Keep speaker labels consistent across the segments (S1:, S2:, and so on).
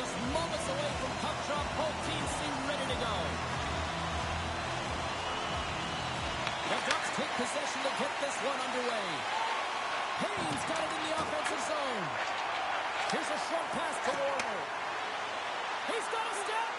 S1: Just moments away from puck drop. Both teams seem ready to go. The Ducks take possession to get this one underway. Haynes got it in the offensive zone. Here's a short pass to Warner. He's got a step.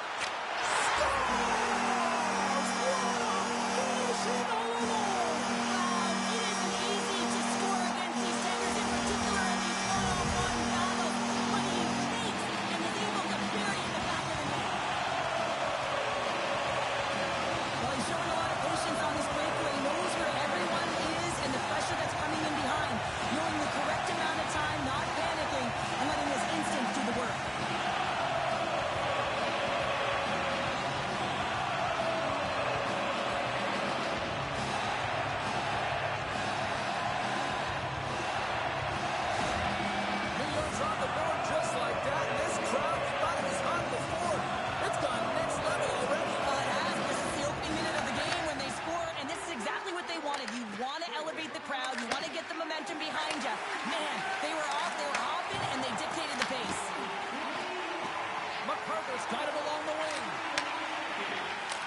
S1: Got it along the wing.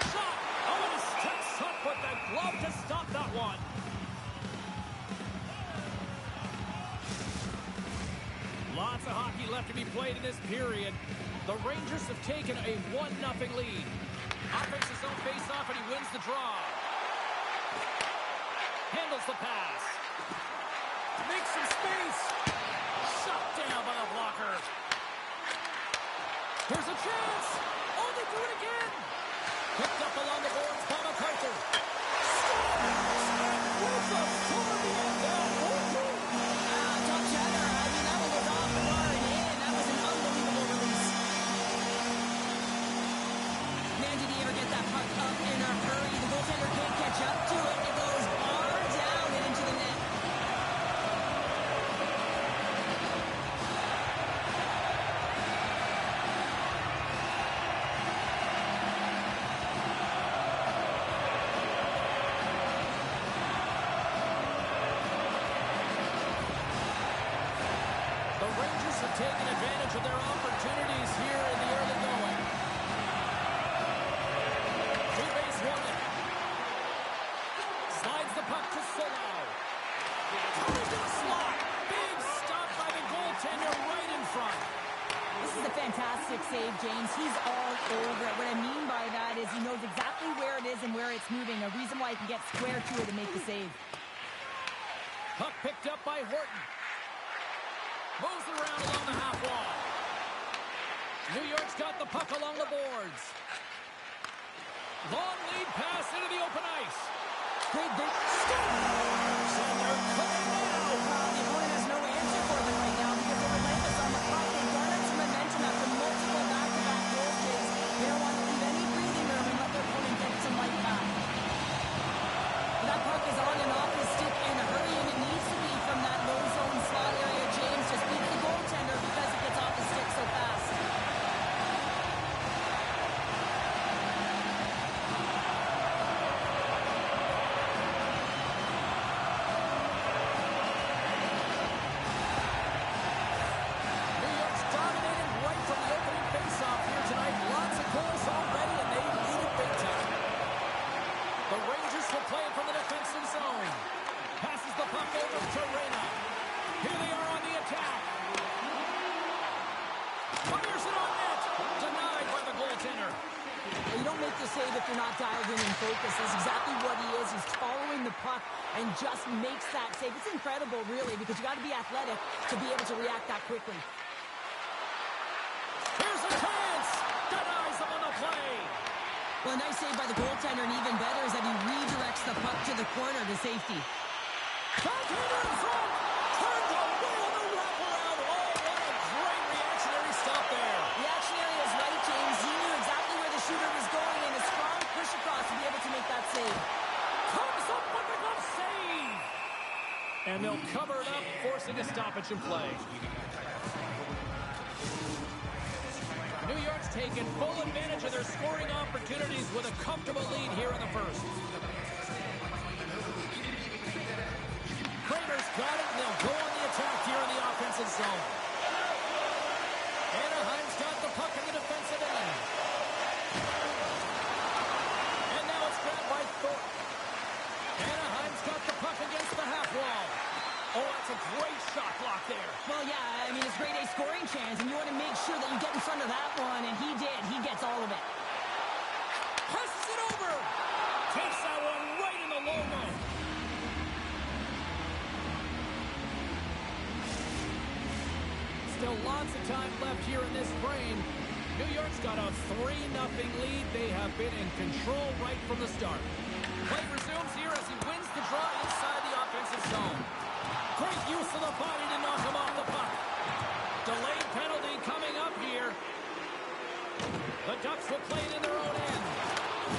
S1: Shot! Oh, and he steps up with that glove to stop that one. Lots of hockey left to be played in this period. The Rangers have taken a 1-0 lead. Offenses don't face off, and he wins the draw. Handles the pass. Makes some space. Shot down by the blocker. Here's a chance. Oh, they do it again. Picked up along the boards by MacArthur. Scores! With a story and down 4-2.
S2: Top chatter. I mean, that one was off the bar and in. That was an unbelievable release. Man, did he ever get that puck up in a hurry? The goaltender can't catch up to it. It goes far down and into the net.
S1: Taking advantage of their opportunities here in the early going. Two-base running. Slides the puck to Solo. Coming to the slot. Big stop by the goaltender right in front.
S2: This is a fantastic save, James. He's all over it. What I mean by that is he knows exactly where it is and where it's moving. A reason why he can get square to it and make the save.
S1: Puck picked up by Horton. Moves it around along the half wall. New York's got the puck along the boards. Long lead pass into the open ice.
S2: Great big
S1: scores! And they're coming now.
S2: The opponent has no answer for them right now because they're relentless on the puck. They've garnered some momentum after multiple back-to-back goal saves. They don't want to leave any breathing room and let their opponent get some life back. That puck is on and off his stick in a hurry, and it needs to be from that low zone slot area. James just beats the goaltender because it gets off the stick so fast.
S1: New York's dominated right from the opening faceoff here tonight. Lots of goals already, and they lead it big time. The Rangers will play it from the defensive zone. Passes the puck over to Reyna. Here they are on the attack. Fires it on net. Denied by the goaltender.
S2: You don't make the save if you're not dialed in and focused. That's exactly what he is. He's following the puck and just makes that save. It's incredible, really, because you got to be athletic to be able to react that quickly.
S1: Here's a chance. Denies him on the play.
S2: Well, a nice save by the goaltender, and even better is that he redirects the puck to the corner to safety.
S1: Goaltender in front. Turned away on the wraparound. Oh, what a great reactionary stop there.
S2: Reactionary is right, James. He knew exactly where the shooter was going, and a strong push across to be able to make that save.
S1: Comes up with the glove save. And they'll cover it up, forcing a stoppage in play. New York's taken full advantage of their scoring opportunities with a comfortable lead here in the first. Kramer's got it, and they'll go on the attack here in the offensive zone. Anaheim's got the puck in the defensive end. And now it's grabbed by Thorpe. Anaheim's got the puck against the half wall. Oh, that's a great shot block there.
S2: Well, yeah, I mean, it's grade A scoring chance, and you want to make sure that you get in front of that one, and he did. He gets all of it.
S1: Presses it over. Takes that one right in the logo. Still lots of time left here in this frame. New York's got a 3-0 lead. They have been in control right from the start. Play resumes here as he wins the draw inside the offensive zone. Great use of the body to knock him off the puck. Delayed penalty coming up here. The Ducks will play it in their own end.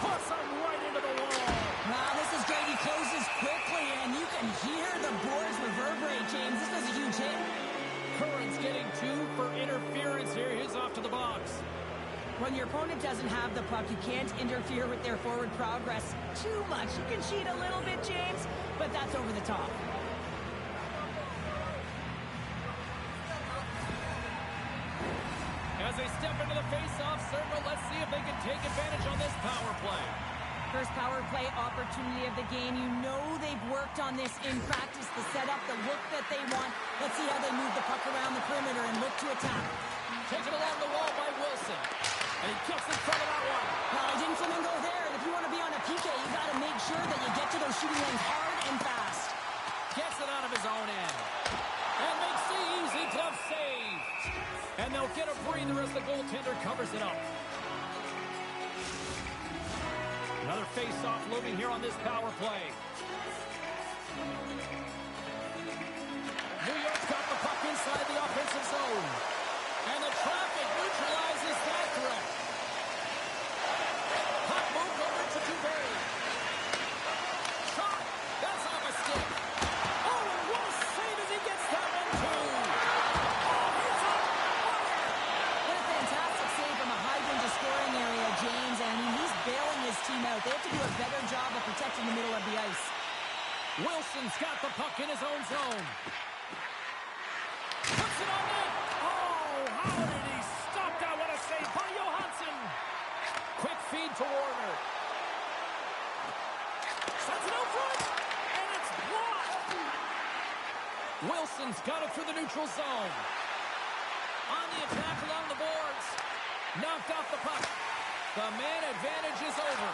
S1: Puts him right into the wall.
S2: Wow, this is great. He closes quickly, and you can hear the boards reverberate, James. This was a huge hit.
S1: Curran's getting 2 for interference here. He's off to the box.
S2: When your opponent doesn't have the puck, you can't interfere with their forward progress too much. You can cheat a little bit, James, but that's over the top.
S1: As they step into the face-off circle, let's see if they can take advantage on this power play.
S2: First power play opportunity of the game. You know they've worked on this in practice, the setup, the look that they want. Let's see how they move the puck around the perimeter and look to attack.
S1: Taken along the wall by Wilson. And he gets in front of that one.
S2: Well, he didn't flamingo there. And if you want to be on a PK, you got to make sure that you get to those shooting lanes hard and fast.
S1: Gets it out of his own end. And makes the easy glove save. And they'll get a breather as the goaltender covers it up. Another face-off looming here on this power play. New York's got the puck inside the offensive zone. And the traffic neutralizes that threat. Puck moved over to Dubé. Shot. That's off a stick. Oh, what a save as he gets that one, too. Oh, he's on fire.
S2: What a fantastic save from a high-danger scoring area, James. And I mean, he's bailing his team out. They have to do a better job of protecting the middle of the ice.
S1: Wilson's got the puck in his own zone. Puts it on net. Oh, how did he stop that? What a save by Johansson. Quick feed to Warner. Sends it out front, and it's blocked. Wilson's got it through the neutral zone. On the attack along the boards. Knocked off the puck. The man advantage is over.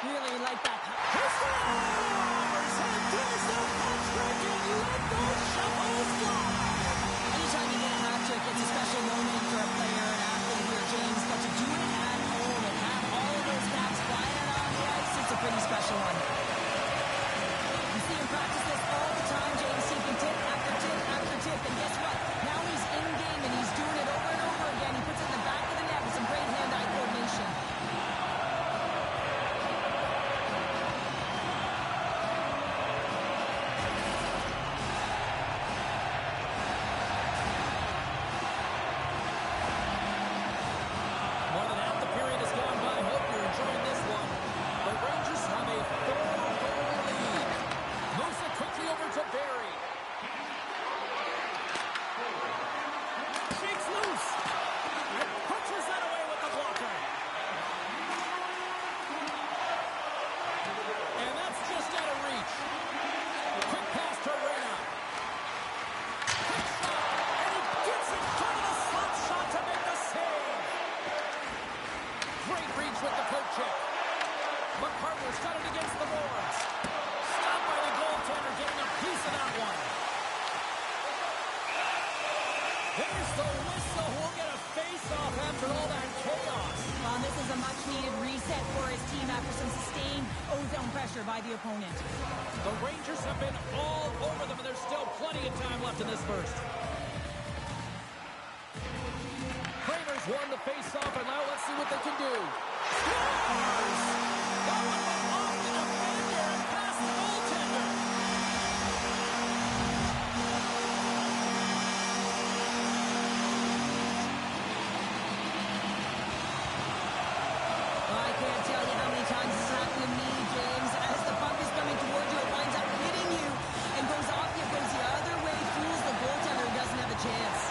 S2: Really like that.
S1: He scores! And there's no contract, and let those shovels fly.
S2: Anytime you get a hat trick, it's a special moment for a player and athlete here, James. But to do it at home and have all of those caps flying on the ice, it's a pretty special one. You see him practice this all the time, James, taking tip after tip after tip. And guess what? Now he's in game and he's doing it over and over again. He puts it in the back of the net with some great hand-eye coordination.
S1: More than half the period has gone by. Hope you're enjoying this one. The Rangers have a 4-goal lead. Moves it quickly over to Barry. Shakes loose. And punches that away with the blocker. And that's just out of reach. Quick pass to Reyna. Quick shot. And he gets in front of the slot shot to make the save. Great reach with the poke check. McCarter's got it against the boards. Stopped by the goaltender, getting a piece of that one. There's the whistle. Who'll get a face-off after all that chaos.
S2: Well, this is a much-needed reset for his team after some sustained ozone pressure by the opponent.
S1: The Rangers have been all over them, and there's still plenty of time left in this first. Kramer's won the face-off, and now let's see what they can do. Scores! That one went off the defender and past the goaltender.
S2: I can't tell you how many times this has happened to me, James. As the puck is coming towards you, it winds up hitting you and goes off you, goes the other way, fools the goaltender, who doesn't have a chance.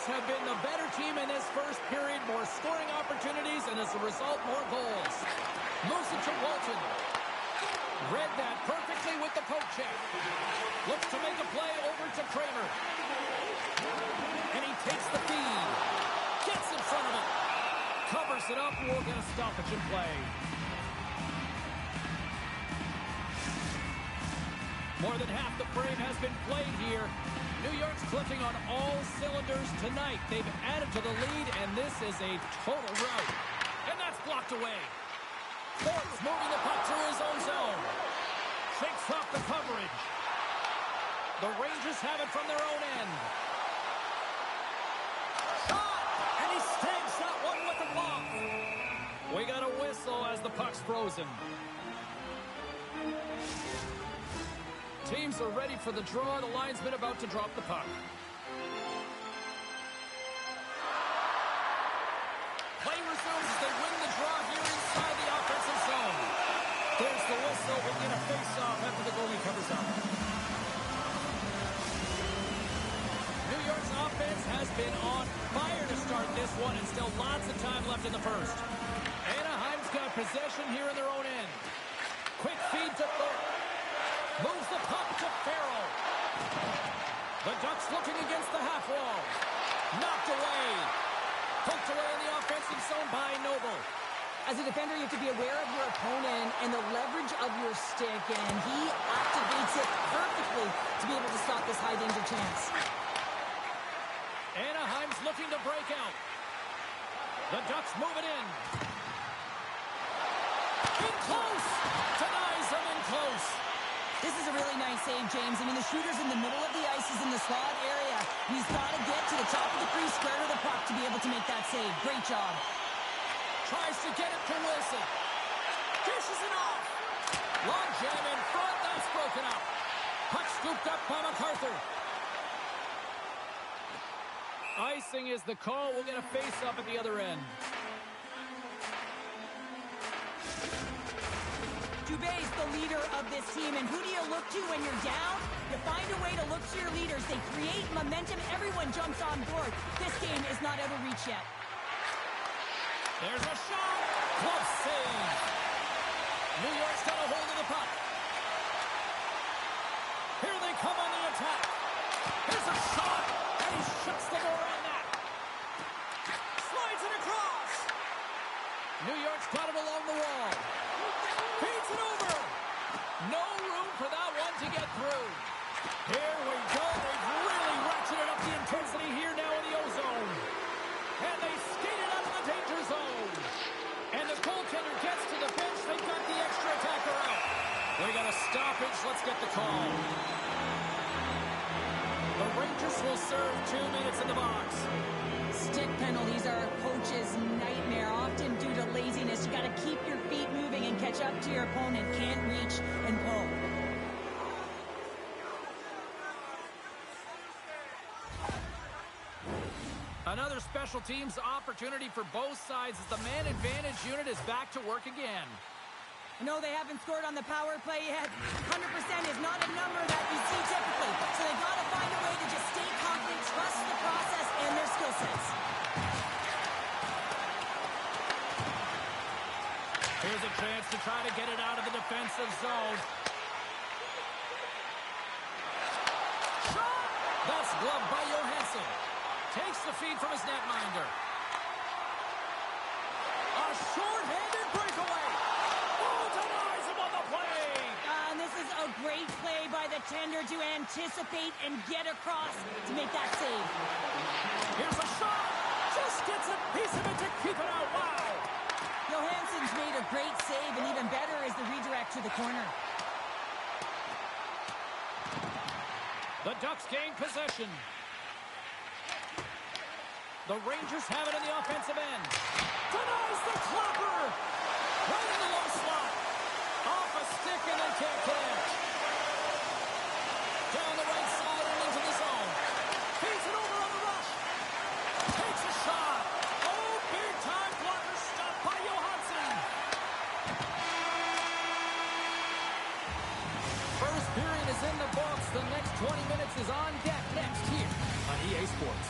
S1: Rangers have been the better team in this first period. More scoring opportunities, and as a result, more goals. Moves it to Walton. Read that perfectly with the poke check. Looks to make a play over to Kramer. And he takes the feed. Gets in front of it. Covers it up. We'll get a stoppage in play. More than half the frame has been played here. New York's clicking on all cylinders tonight. They've added to the lead, and this is a total rout. And that's blocked away. Forbes moving the puck through his own zone. Shakes off the coverage. The Rangers have it from their own end. Shot! And he stamps that one with the block. We got a whistle as the puck's frozen. Teams are ready for the draw. The linesman about to drop the puck. Play resumes as they win the draw here inside the offensive zone. There's the whistle. We'll get a face-off after the goalie covers up. New York's offense has been on fire to start this one, and still lots of time left in the first. Anaheim's got possession here in their own end. Quick feed to Thorpe. Moves the puck to Farrell. The Ducks looking against the half wall. Knocked away. Poked away in the offensive zone by Noble.
S2: As a defender, you have to be aware of your opponent and the leverage of your stick, and he activates it perfectly to be able to stop this high-danger chance.
S1: Anaheim's looking to break out. The Ducks move it in. In close. Denies them in close.
S2: This is a really nice save, James. I mean, the shooter's in the middle of the ice. He's in the slot area. He's got to get to the top of the crease, square to the puck to be able to make that save. Great job.
S1: Tries to get it to Wilson. Dishes it off. Long jam in front. That's broken up. Puck scooped up by MacArthur. Icing is the call. We'll get a face-up at the other end.
S2: Dubé's the leader of this team, and who do you look to when you're down? You find a way to look to your leaders. They create momentum. Everyone jumps on board. This game is not out of reach yet.
S1: There's a shot. Close save. New York's got a hold of the puck. Here they come on the attack. Here's a shot, and he shuts the door on that. Slides it across. New York's got it along the wall. Feeds it over. No room for that one to get through. Here we go. They've really ratcheted up the intensity here now in the O-zone. And they skated out of the danger zone. And the goaltender gets to the bench. They've got the extra attacker out. We got a stoppage. Let's get the call. The Rangers will serve 2 minutes in the box.
S2: Stick penalties are a coach's nightmare, often due to laziness. You got to keep your feet moving and catch up to your opponent. Can't reach and pull.
S1: Another special teams opportunity for both sides as the man advantage unit is back to work again.
S2: No, they haven't scored on the power play yet. 100% is not a number that you see typically. So they've got to find a way to just stay confident, trust the process and their skill sets.
S1: Here's a chance to try to get it out of the defensive zone. Shot! That's gloved by Johansson. Takes the feed from his netminder. A short-handed breakaway. Oh, denies him on the play.
S2: And this is a great play by the tender to anticipate and get across to make that save.
S1: Here's a shot. Just gets a piece of it to keep it out. Wow.
S2: Johansson's made a great save, and even better is the redirect to the corner.
S1: The Ducks gain possession. The Rangers have it in the offensive end. Denies the clopper. Right in the low slot. Off a stick and they can't connect. Down the right side and into the zone. Feeds it over on the rush. Takes a shot. Oh, big time blocker stopped by Johansson. First period is in the books. The next 20 minutes is on deck next here on EA Sports.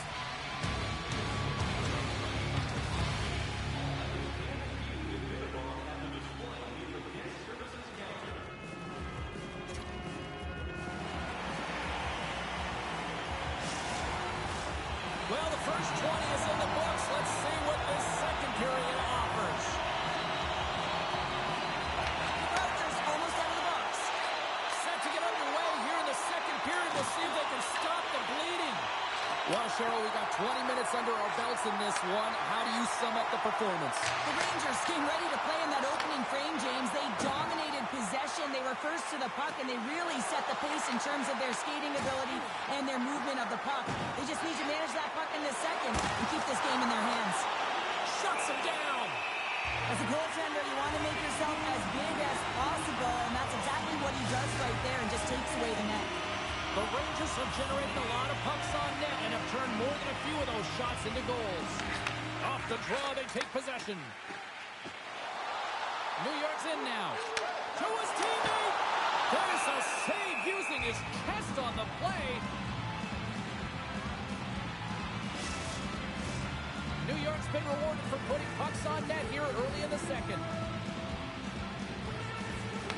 S1: 20 minutes under our belts in this one. How do you sum up the performance?
S2: The Rangers came ready to play in that opening frame, James. They dominated possession. They were first to the puck, and they really set the pace in terms of their skating ability and their movement of the puck. They just need to manage that puck in the second and keep this game in their hands.
S1: Shuts him down.
S2: As a goaltender, you want to make yourself as big as possible, and that's exactly what he does right there and just takes away the net.
S1: The Rangers have generated a lot of pucks on net and have turned more than a few of those shots into goals. Off the draw, they take possession. New York's in now. To his teammate. There's a save using his chest on the play. New York's been rewarded for putting pucks on net here early in the second.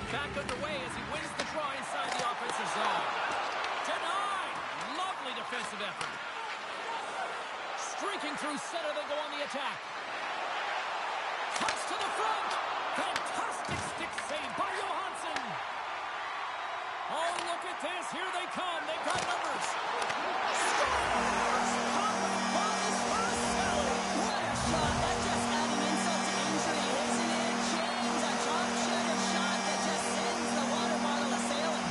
S1: Back underway as he wins the draw inside the offensive zone. Denied! Lovely defensive effort. Streaking through center, they go on the attack. Touch to the front! Fantastic stick save by Johansson! Oh, look at this! Here they come! They've got numbers! Scores! What
S2: a shot! That's just adding insult to injury, isn't it? James, a top-shutter shot that just sends the water bottle a-sailing.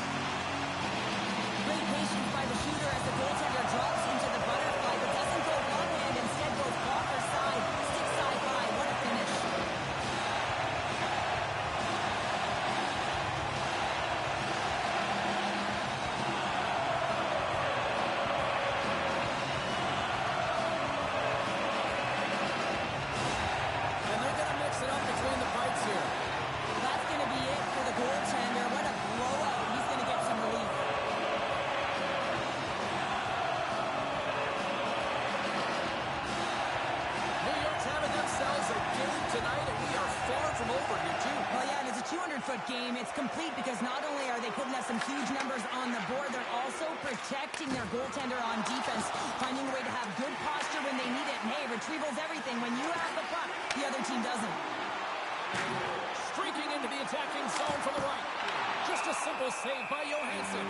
S2: Great patience by the shooter as the goaltender drops into the butterfly, but doesn't go one-hand, instead goes blocker side, stick side by. What a finish.
S1: And they're going to mix it up between the pipes here.
S2: That's going to be it for the goaltender. What a blowout. He's going to get some relief.
S1: New York's having themselves a game tonight, and we are far from over here, too.
S2: Well, yeah, and it's a 200-foot game. It's complete because not only are they putting up some huge numbers on the board, they're also protecting their goaltender on defense, finding a way to have good posture when they need it. And, hey, retrieval's everything. When you have the puck, the other team doesn't.
S1: Streaking into the attacking zone from the right. Just a simple save by Johansson.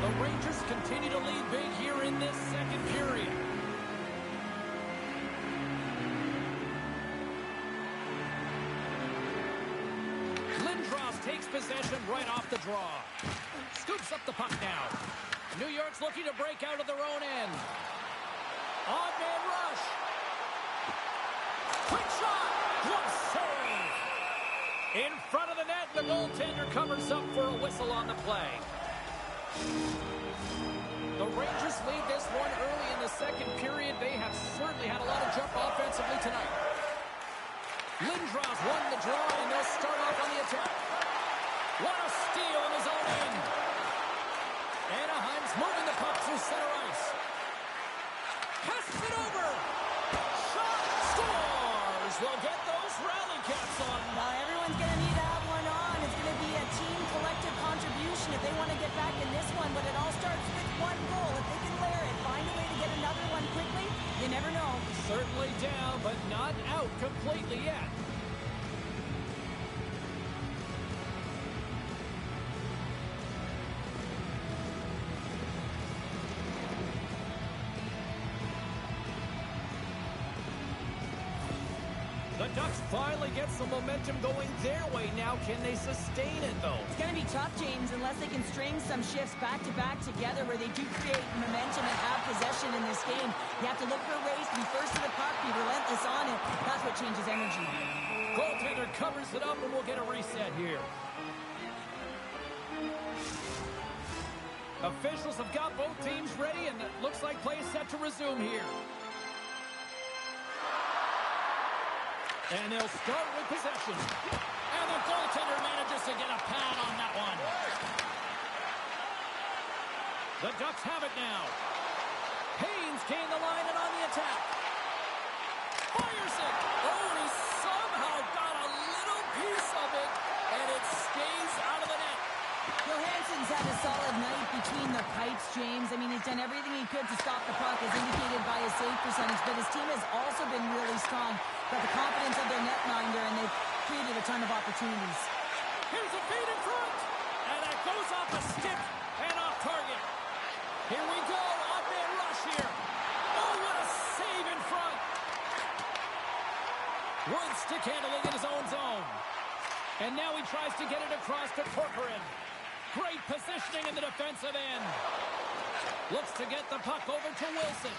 S1: The Rangers continue to lead big here in this second period. Lindros takes possession right off the draw. Scoops up the puck now. New York's looking to break out of their own end. Odd man rush. Quick shot. Glove save. In front of the net, the goaltender covers up for a whistle on the play. The Rangers lead this one early in the second period. They have certainly had a lot of jump offensively tonight. Lindros won the draw, and they'll start off on the attack. What a steal in his own end. Anaheim's moving the puck through center ice. Casts it over. Shot. Scores. We'll get those rally caps on.
S2: Now, everyone's going to need to have one on. It's going to be a team collective contribution if they want to get back in this one, but it all starts with one goal. If they can layer it, find a way to get another one quickly, you never know.
S1: Certainly down, but not out completely yet. The Ducks finally get some momentum going their way now. Can they sustain it, though?
S2: It's going to be tough, James, unless they can string some shifts back-to-back together where they do create momentum and have possession in this game. You have to look for ways to be first to the puck, be relentless on it. That's what changes energy.
S1: Goaltender covers it up, and we'll get a reset here. Officials have got both teams ready, and it looks like play is set to resume here. And they'll start with possession. And the goaltender manages to get a pad on that one. The Ducks have it now. Haynes gained the line and on the attack. Fires it. Oh, and he somehow got a little piece of it, and it stays out of the net.
S2: Johansson's had a solid night between the pipes, James. I mean, he's done everything he could to stop the puck, as indicated by his save percentage, but his team has also been really strong. Got the confidence of their netminder, and they've created a ton of opportunities.
S1: Here's a feed in front, and a goes off a stick and off target. Here we go. Odd-man rush here. Oh, what a save in front. Wood stick handling in his own zone. And now he tries to get it across to Corcoran. Great positioning in the defensive end. Looks to get the puck over to Wilson.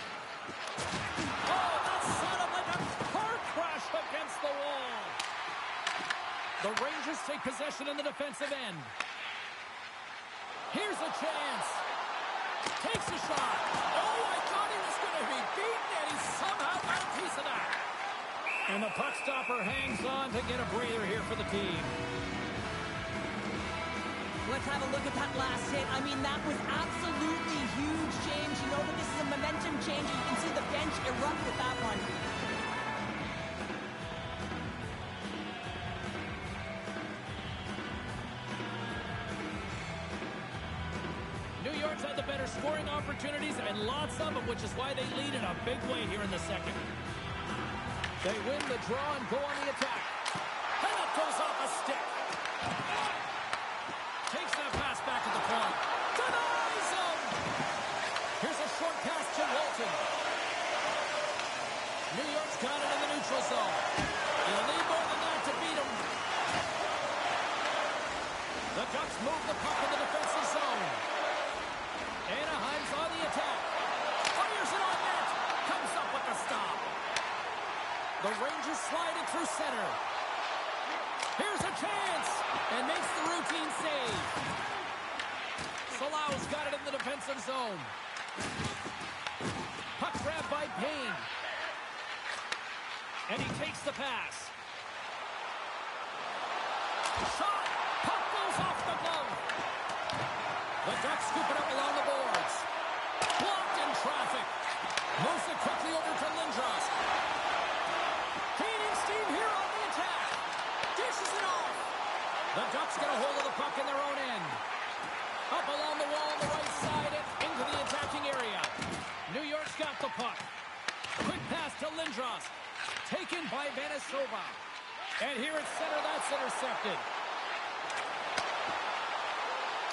S1: Oh, that sounded like a car crash against the wall. The Rangers take possession in the defensive end. Here's a chance. Takes a shot. Oh, I thought he was going to be beaten, and he somehow got a piece of that. And the puck stopper hangs on to get a breather here for the team.
S2: Let's have a look at that last hit. I mean, that was absolutely huge change. You know that this is a momentum change. You can see the bench erupt with that one.
S1: New York's had the better scoring opportunities and lots of them, which is why they lead in a big way here in the second. They win the draw and go on the attack. And it goes off a stick. Takes that pass back at the point. Denies him! Here's a short pass to Walton. New York's got it in the neutral zone. You'll need more than that to beat him. The Ducks move the puck in the defensive zone. Anaheim's on the attack. Fires it on net. Comes up with the stop. The Rangers slide it through center. Here's a chance. And makes the routine save. Salau's got it in the defensive zone. Puck grab by Payne. And he takes the pass. Shot. Puck goes off the glove. The Ducks scoop it up along the boards. Blocked in traffic. Moves it quickly over to Lindros. Gaining steam here on the attack. Dishes it off. The Ducks get a hold of the puck in their own end. Up along the wall on the right side and into the attacking area. New York's got the puck. Quick pass to Lindros. Taken by Vanisova. And here at center, that's intercepted.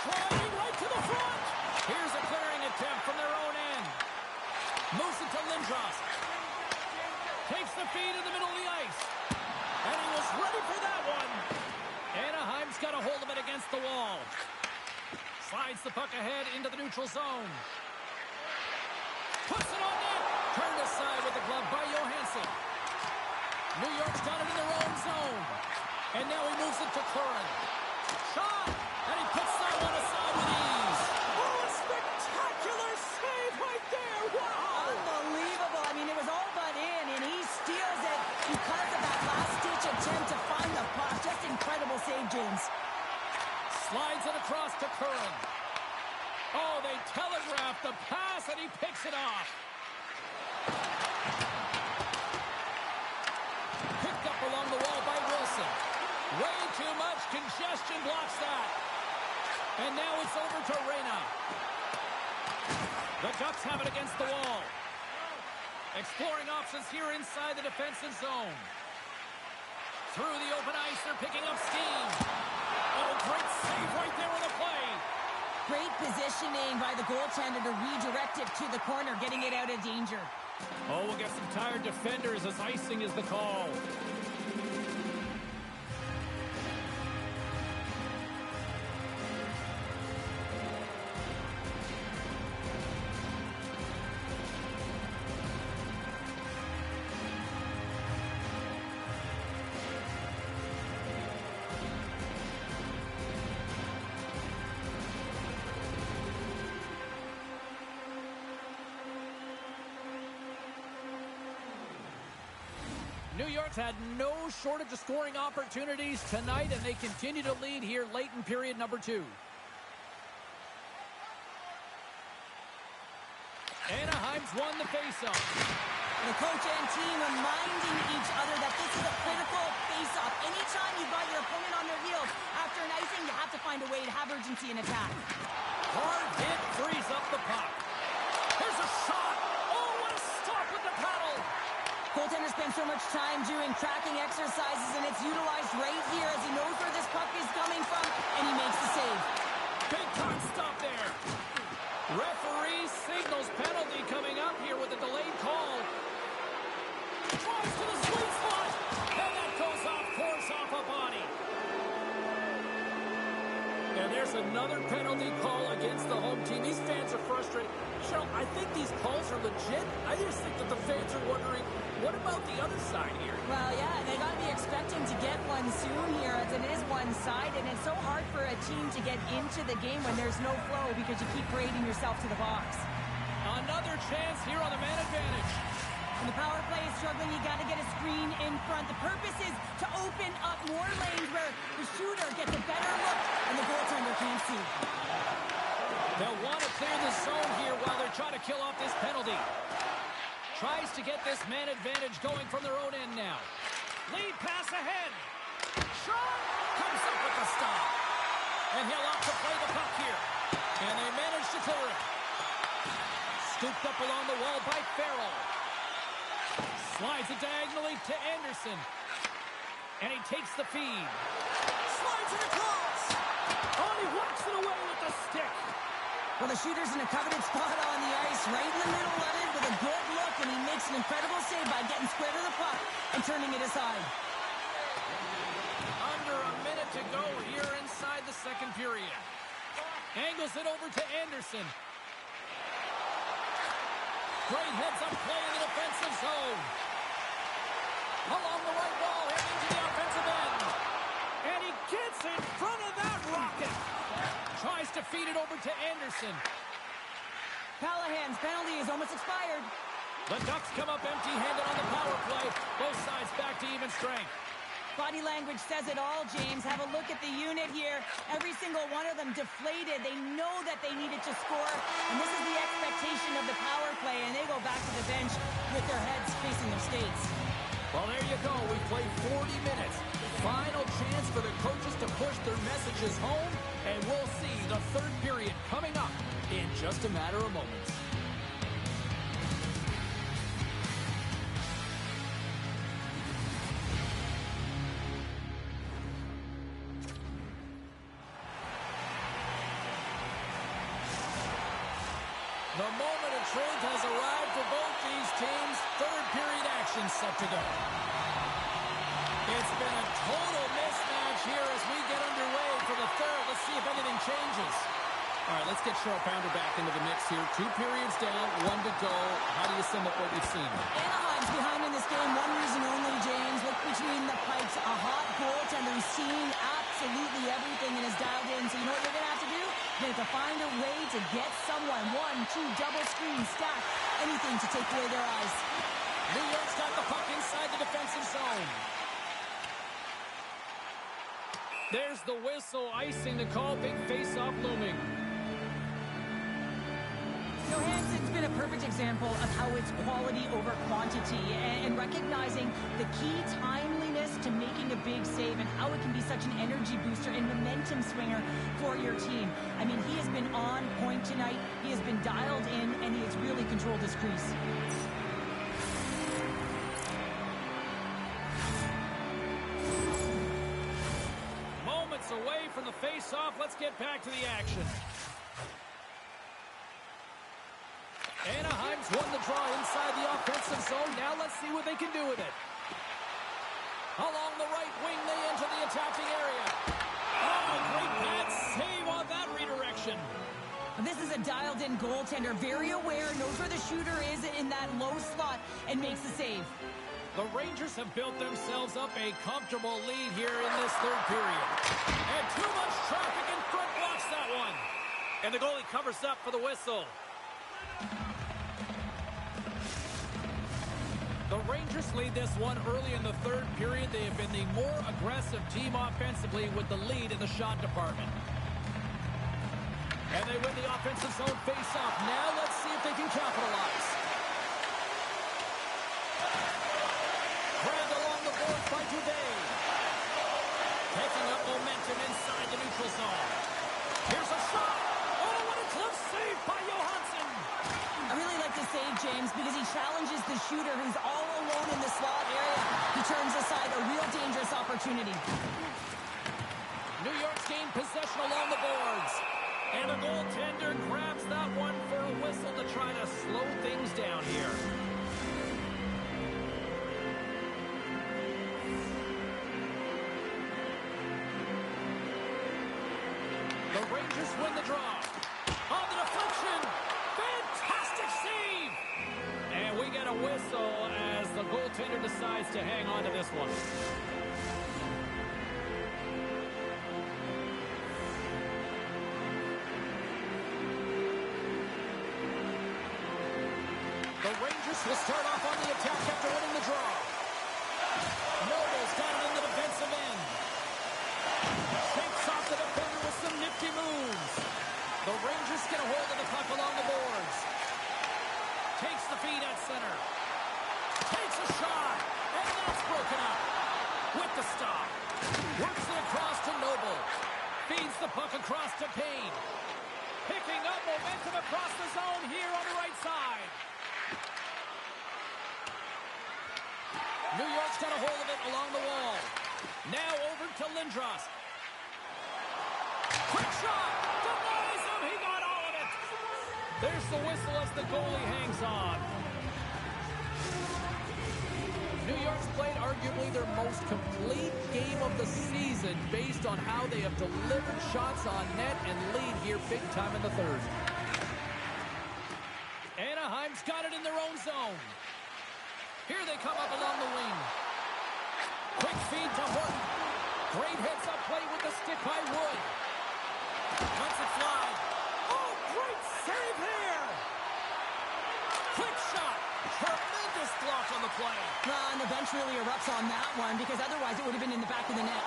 S1: Driving right to the front. Here's a clearing attempt from their own end. Moves it to Lindros. Takes the feed in the middle of the ice. And he was ready for that one. Anaheim's got a hold of it against the wall. Slides the puck ahead into the neutral zone. Puts it on net. Turned aside with the glove by Johansson. New York's got it in their own zone. And now he moves it to Curran. Shot. And he puts that one aside with ease. Oh, a spectacular save right there. Wow.
S2: Unbelievable. I mean, it was all but in, and he steals it because of that last-ditch attempt to find the puck. Just incredible save, James.
S1: Slides it across to Curran. Oh, they telegraphed the pass, and he picks it off. Picked up along the wall by Wilson. Way too much congestion blocks that. And now it's over to Reyna. The Ducks have it against the wall. Exploring options here inside the defensive zone. Through the open ice, they're picking up steam. Oh, great save right there on the play.
S2: Great positioning by the goaltender to redirect it to the corner, getting it out of danger.
S1: Oh, we'll get some tired defenders as icing is the call. New York's had no shortage of scoring opportunities tonight, and they continue to lead here late in period number 2. Anaheim's won the faceoff.
S2: The coach and team reminding each other that this is a critical faceoff. Anytime you've got your opponent on their heels after an icing, you have to find a way to have urgency in attack.
S1: Hard hit frees up the puck. Here's a shot. Oh, what a stop with the paddle.
S2: Goaltender spends so much time doing tracking exercises, and it's utilized right here as he knows where this puck is coming from, and he makes the save.
S1: Can't stop there. Referee signals penalty coming up here with a delayed call. Tries to the sweet spot. And that goes off course off a body. And there's another penalty call against the home team. These fans are frustrated. Cheryl, I think these calls are legit. I just think that the fans are wondering, what about the other side here?
S2: Well, yeah, they got to be expecting to get one soon here, as it is one-sided, and it's so hard for a team to get into the game when there's no flow because you keep parading yourself to the box.
S1: Another chance here on the man advantage.
S2: When the power play is struggling, you got to get a screen in front. The purpose is to open up more lanes where the shooter gets a better look and the goaltender can't see.
S1: They'll want to clear the zone here while they're trying to kill off this penalty. Tries to get this man advantage going from their own end now. Lead pass ahead. Shot! Comes up with the stop. And he'll opt to play the puck here. And they manage to clear it. Scooped up along the wall by Farrell. Slides it diagonally to Anderson. And he takes the feed. Slides it across. Oh, he whacks it away with the stick.
S2: Well, the shooter's in a coveted spot on the ice, right in the middle of it with a good look, and he makes an incredible save by getting square to the puck and turning it aside.
S1: Under a minute to go here inside the second period. Angles it over to Anderson. Great heads-up play in the defensive zone. Along the right wall, heading to the offensive end. And he gets in front of that rocket. Tries to feed it over to Anderson.
S2: Callahan's penalty is almost expired.
S1: The Ducks come up empty-handed on the power play. Both sides back to even strength.
S2: Body language says it all, James. Have a look at the unit here. Every single one of them deflated. They know that they needed to score, and this is the expectation of the power play, and they go back to the bench with their heads facing their skates.
S1: Well, there you go. We played 40 minutes. Final chance for the coaches to push their messages home, and we'll see the third period coming up in just a matter of moments. The moment of truth has arrived for both these teams. Third period action set to go. It's been a total mismatch here as we get underway for the third. Let's see if anything changes. All right, let's get Cheryl Pounder back into the mix here. 2 periods down, 1 to go. How do you sum up what we've seen?
S2: Anaheim's behind in this game. One reason only, James. Look between the pipes. A hot goaltender who's seen absolutely everything and is dialed in. So you know what you're going to have to do? They have to find a way to get someone. 1, 2, double screen, stack, anything to take away their eyes.
S1: New York's got the puck inside the defensive zone. There's the whistle, icing the call, big face-off looming.
S2: Johansson's been a perfect example of how it's quality over quantity and recognizing the key timeliness to making a big save and how it can be such an energy booster and momentum swinger for your team. I mean, he has been on point tonight. He has been dialed in, and he has really controlled his crease.
S1: Moments away from the face-off. Let's get back to the action. Anaheim's won the draw inside the offensive zone. Now let's see what they can do with it. Along the right wing, they enter the attacking area. Oh, great bad save on that redirection.
S2: This is a dialed-in goaltender, very aware, knows where the shooter is in that low slot, and makes the save.
S1: The Rangers have built themselves up a comfortable lead here in this third period. And too much traffic in front blocks that one. And the goalie covers up for the whistle. The Rangers lead this one early in the third period. They have been the more aggressive team offensively with the lead in the shot department. And they win the offensive zone face-off. Now let's see if they can capitalize. Grabbed along the boards by Dubé. Picking up momentum inside the neutral zone. Here's a shot. Oh, what a close save by Johansson.
S2: I really like to save James because he challenges the shooter who's all alone in the slot area. He turns aside a real dangerous opportunity.
S1: New York's gained possession along the boards. And the goaltender grabs that one for a whistle to try to slow things down here. The Rangers win the draw. On the deflection. Fantastic save. And we get a whistle as the goaltender decides to hang on to this one. The Rangers will start off on the attack after winning the draw. Noble's got it in the defensive end. Shakes off the defender with some nifty moves. The Rangers get a hold of the puck along the boards. Takes the feed at center. Takes a shot. And that's broken up. With the stop. Works it across to Noble. Feeds the puck across to Payne. Picking up momentum across the zone here on the right side. New York's got a hold of it along the wall. Now over to Lindros. Quick shot! Denies him! He got all of it! There's the whistle as the goalie hangs on. New York's played arguably their most complete game of the season based on how they have delivered shots on net and lead here big time in the third. Anaheim's got it in their own zone. Here they come up along the wing. Quick feed to Horton. Great heads-up play with the stick by Wood. Lets it fly. Oh, great save here. Quick shot. Tremendous block on the play.
S2: And the bench really erupts on that one because otherwise it would have been in the back of the net.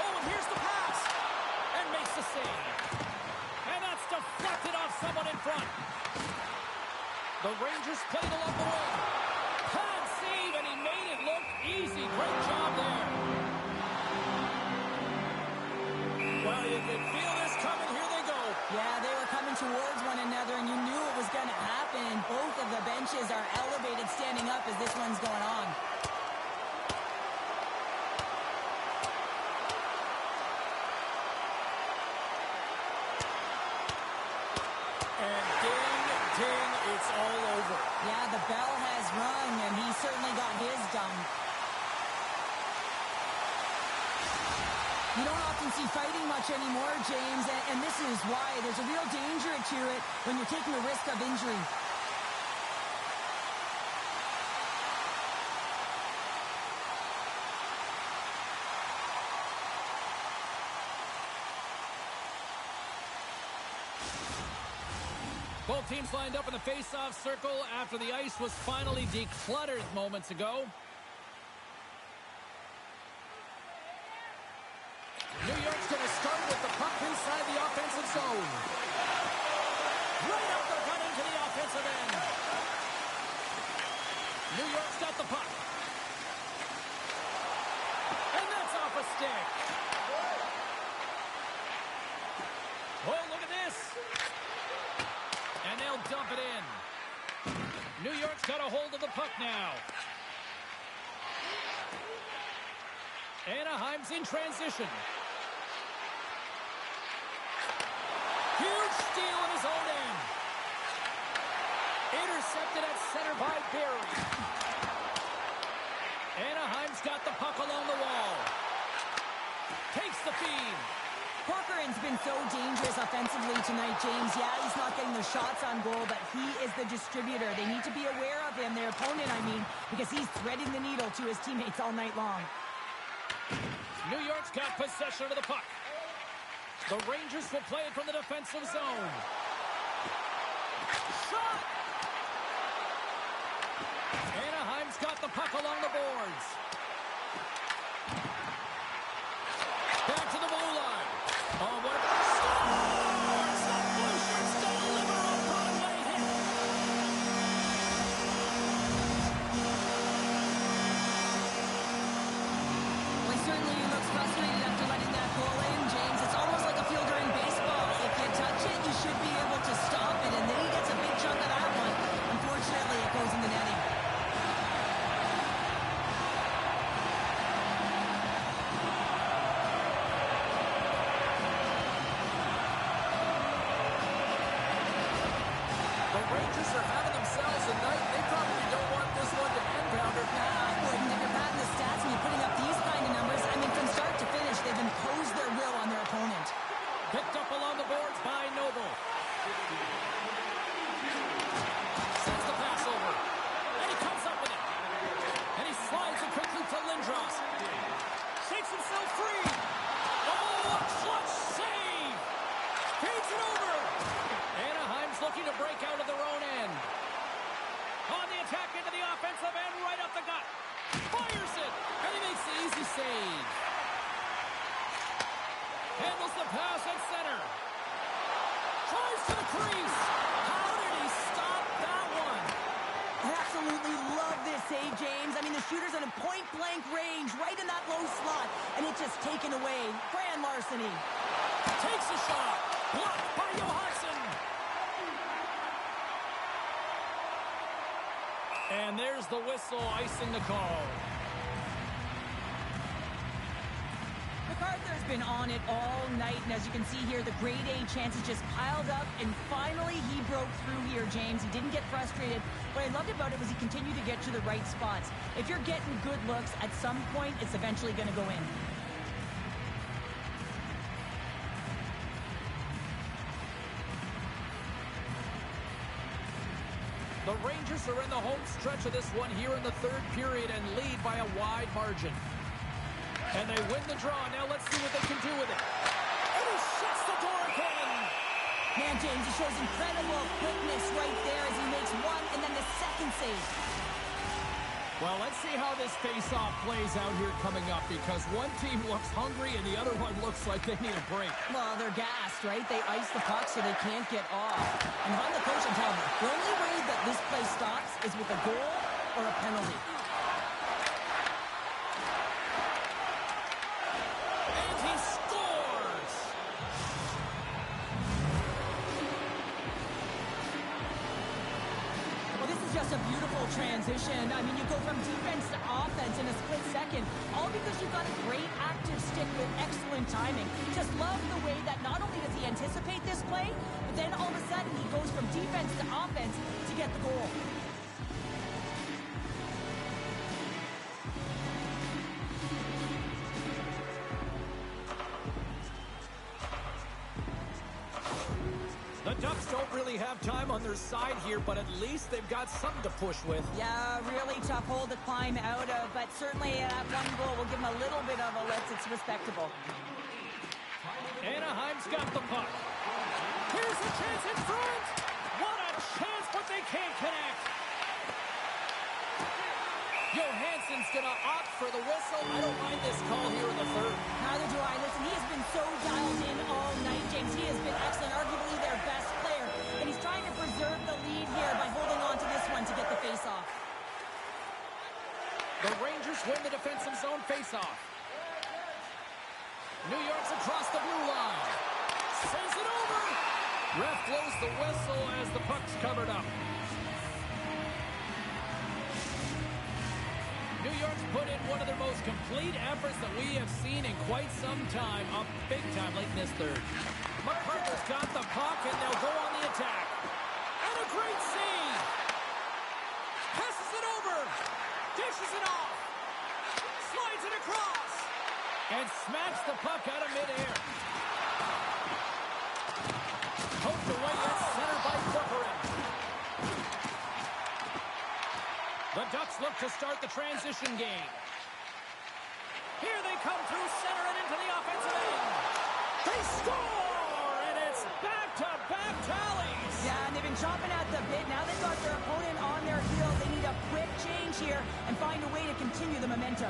S1: Oh, and here's the pass. And makes the save. And that's deflected off someone in front. The Rangers played along the wing. Pad save, and he made it look easy. Great job there. Well, you can feel this coming. Here they go.
S2: Yeah, they were coming towards one another, and you knew it was going to happen. Both of the benches are elevated, standing up as this one's going on.
S1: And ding, ding, it's all over.
S2: Yeah, the bell has rung, and he certainly got his done. You don't often see fighting much anymore, James, and this is why. There's a real danger to it when you're taking a risk of injury.
S1: Both teams lined up in the face-off circle after the ice was finally decluttered moments ago. New York's going to start with the puck inside the offensive zone. Right up the front into the offensive end. New York's got the puck. And that's off a stick. Oh, look at this. And they'll dump it in. New York's got a hold of the puck now. Anaheim's in transition. Huge steal in his own end. Intercepted at center by Barry. Anaheim's got the puck along the wall. Takes the feed.
S2: Corcoran's been so dangerous offensively tonight, James. Yeah, he's not getting the shots on goal, but he is the distributor. They need to be aware of him, their opponent, I mean, because he's threading the needle to his teammates all night long.
S1: New York's got possession of the puck. The Rangers will play it from the defensive zone. Shot! Anaheim's got the puck along the boards. Back to the blue line. Oh, what a scores! The Blue Shirts deliver a Broadway hit.
S2: Well, he certainly looks frustrated after letting that goal in, James. It's almost like a fielder in baseball. If you touch it, you should be able to stop it, and then he gets a big chunk of that one. Unfortunately, it goes in the netting.
S1: Rangers are having themselves a night. They probably don't want this one to end, Pounder.
S2: I wouldn't. If you're padding the stats and you're putting up these kind of numbers, I mean, from start to finish, they've imposed their will on their opponent.
S1: Picked up along the boards by Noble. Sends the pass over. And he comes up with it. And he slides it quickly to Lindros. Shakes himself free. Oh, a clutch save. Feeds it over. Anaheim's looking to break out of their own end. On the attack into the offensive end, right up the gut. Fires it. And he makes the easy save. Handles the pass at center. Tries to the crease. How did he stop that one?
S2: I absolutely love this save, James. I mean, the shooter's in a point-blank range, right in that low slot, and it's just taken away. Grand larceny.
S1: Takes a shot. Blocked by Johansson. And there's the whistle, icing the call.
S2: MacArthur's been on it all night, and as you can see here, the grade A chances just piled up, and finally he broke through here, James. He didn't get frustrated. What I loved about it was he continued to get to the right spots. If you're getting good looks, at some point, it's eventually going to go in.
S1: The Rangers are in the home stretch of this one here in the third period and lead by a wide margin. And they win the draw. Now let's see what they can do with it. And he shuts the door again.
S2: Man, James, he shows incredible quickness right there as he makes one and then the second save.
S1: Well, let's see how this face-off plays out here coming up, because one team looks hungry and the other one looks like they need a break.
S2: Well, they're gassed, right? They ice the puck so they can't get off. And I'm the coach and tell me, the only way that this play stops is with a goal or a penalty.
S1: And he scores!
S2: Well, this is just a beautiful transition. I mean, you go from defense to offense in a split second, all because you've got a great active stick with excellent timing. Just love the way that not only does he anticipate this play, but then all of a sudden he goes from defense to offense to get the goal.
S1: The Ducks don't really have time on their side here, but at least they've got something to push with.
S2: Yeah, really tough hole to climb out of, but certainly that one goal will give them a little bit of a lift. It's respectable.
S1: Anaheim's got the puck. Here's a chance in front. What a chance, but they can't connect. Johansson's going to opt for the whistle. I don't mind this call here in the third.
S2: Neither do I. Listen, he has been so dialed in all night, James. He has been excellent, arguably their best player, and he's trying to preserve the lead here by holding on to this one to get the face-off.
S1: The Rangers win the defensive zone face-off. New York's across the blue line. Sends it over. Ref blows the whistle as the puck's covered up. New York's put in one of their most complete efforts that we have seen in quite some time, up big time late in this third. MacArthur's got the puck, and they'll go on the attack. And a great save. Passes it over. Dishes it off. Slides it across. And smacks the puck out of midair. Poked away at center by Corcoran. The Ducks look to start the transition game. Here they come through center and into the offensive end. They score! And it's back-to-back tallies.
S2: Yeah, and they've been chomping at the bit. Now they've got their opponent on their heels. They need a quick change here and find a way to continue the momentum.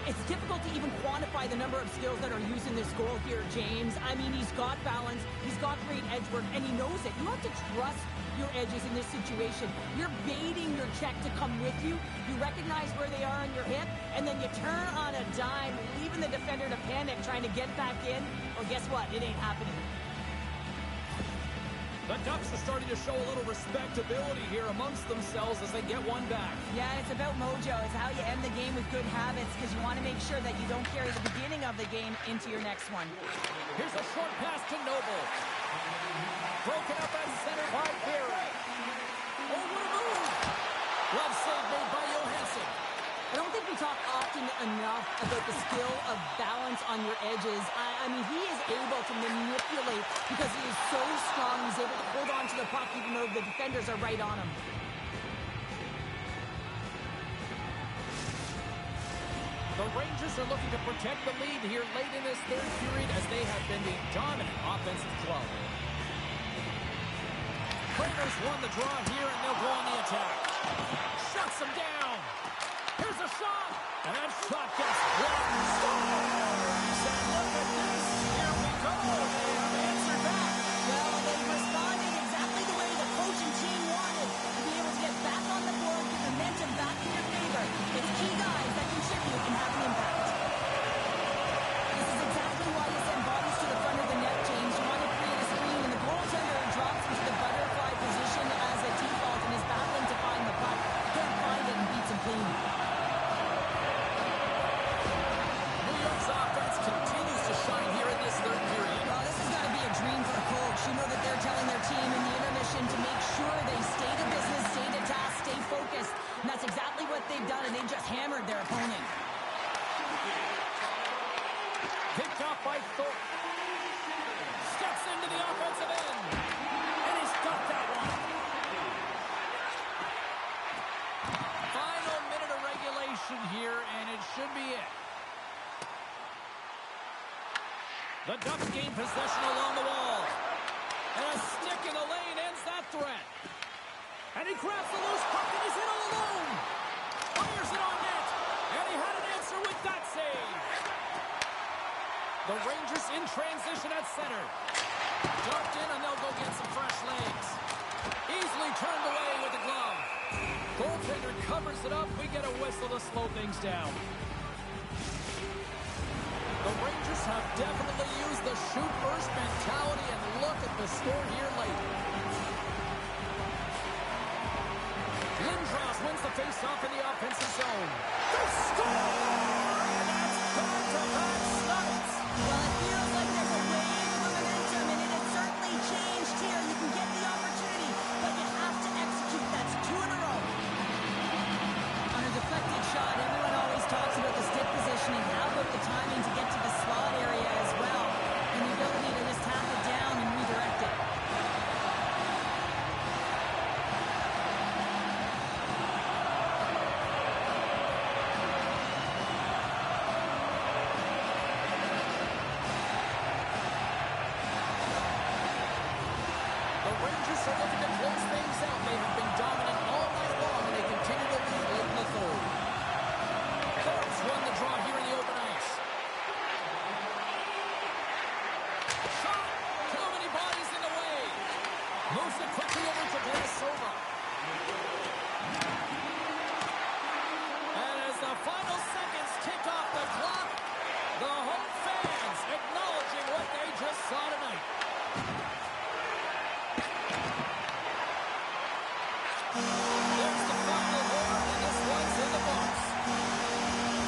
S2: It's difficult to even quantify the number of skills that are used in this goal here, James. I mean, he's got balance, he's got great edge work, and he knows it. You have to trust your edges in this situation. You're baiting your check to come with you. You recognize where they are on your hip, and then you turn on a dime, leaving the defender to panic, trying to get back in. Well, guess what? It ain't happening.
S1: The Ducks are starting to show a little respectability here amongst themselves as they get one back.
S2: Yeah, it's about mojo. It's how you end the game with good habits, because you want to make sure that you don't carry the beginning of the game into your next one.
S1: Here's a short pass to Noble. broken up at center by Barry. Oh, what a move! Glove save made by Johansson.
S2: I don't think we talk often enough about the skill of balance on your edges. I mean, he is able to manipulate because he is so strong. He's able to hold on to the puck even though the defenders are right on him.
S1: The Rangers are looking to protect the lead here late in this third period as they have been the dominant offensive club. Raiders won the draw here and they'll go on the attack. Shuts them down. Here's a shot. And that shot gets blocked. Scores! And look at this. Here we go. They have answered back.
S2: Well, they responded exactly the way the coach and team wanted. To be able to get back on the board, get momentum back in your favor. It's key guys that contribute and have an impact. This is exactly why you send bodies to the front of the net, James. You want to create a screen, and the goaltender drops into the butterfly position as a default and is battling to find the puck. Can't find it and beats him clean.
S1: New York's offense continues to shine here in this third period.
S2: Well, this has got to be a dream for a coach. You know that they're telling their team in the intermission to make sure they stay to business, stay to task, stay focused. And that's exactly what they've done, and they've just hammered their opponent.
S1: Picked off by Thorpe. Steps into the offensive end. And he's got that one. Final minute of regulation here, and it should be it. The Ducks gain possession along the wall. And a stick in the lane ends that threat. And he grabs the loose puck and he's in all alone. Fires it on net. And he had an answer with that save. The Rangers in transition at center. Ducked in and they'll go get some fresh legs. Easily turned away with the glove. Goaltender covers it up. We get a whistle to slow things down. The Rangers have definitely used the shoot first mentality, and look at the score here late. Lindros wins the faceoff in the offensive zone. They score! And that's back-to-back snites.
S2: Well, it feels like there's a wave of momentum, and it has certainly changed here. You can get the opportunity, but you have to execute. That's 2 in a row. On a deflected shot, everyone always talks about the stick positioning. How about the timing to get to the slot area as well, and the ability to just tap it down and redirect it.
S1: The Rangers are looking to close things out. They have been dominant all night long, and they continue to lead late in the third. Thorpe's won the draw here in the open ice. Shot! Too many bodies in the way. Moves it quickly over to Minnesota. And as the final seconds tick off the clock, the home fans acknowledging what they just saw tonight. There's the final horn, and this one's in the box.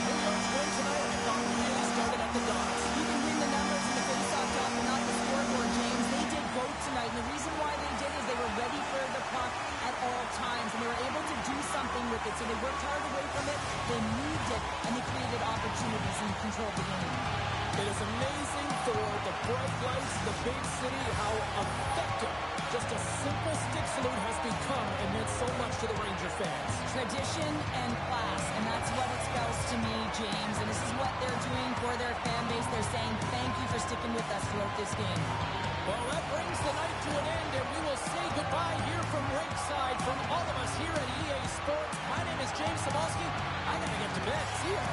S1: New York's win tonight and got really started at the Docks.
S2: You can win the numbers in the faceoff drop and not the scoreboard, James. They did both tonight, and the reason why they did is they were ready for the puck at all times, and they were able to do something with it. So they worked hard away from it, they moved it, and they created opportunities and controlled the game.
S1: It is amazing for the bright lights, the big city, how effective just a simple stick salute has become and meant so much to the Ranger fans.
S2: Tradition and class, and that's what it spells to me, James. And this is what they're doing for their fan base. They're saying thank you for sticking with us throughout this game.
S1: Well, that brings the night to an end, and we will say goodbye here from ringside from all of us here at EA Sports. My name is James Sabalski. I gotta get to bed. See ya.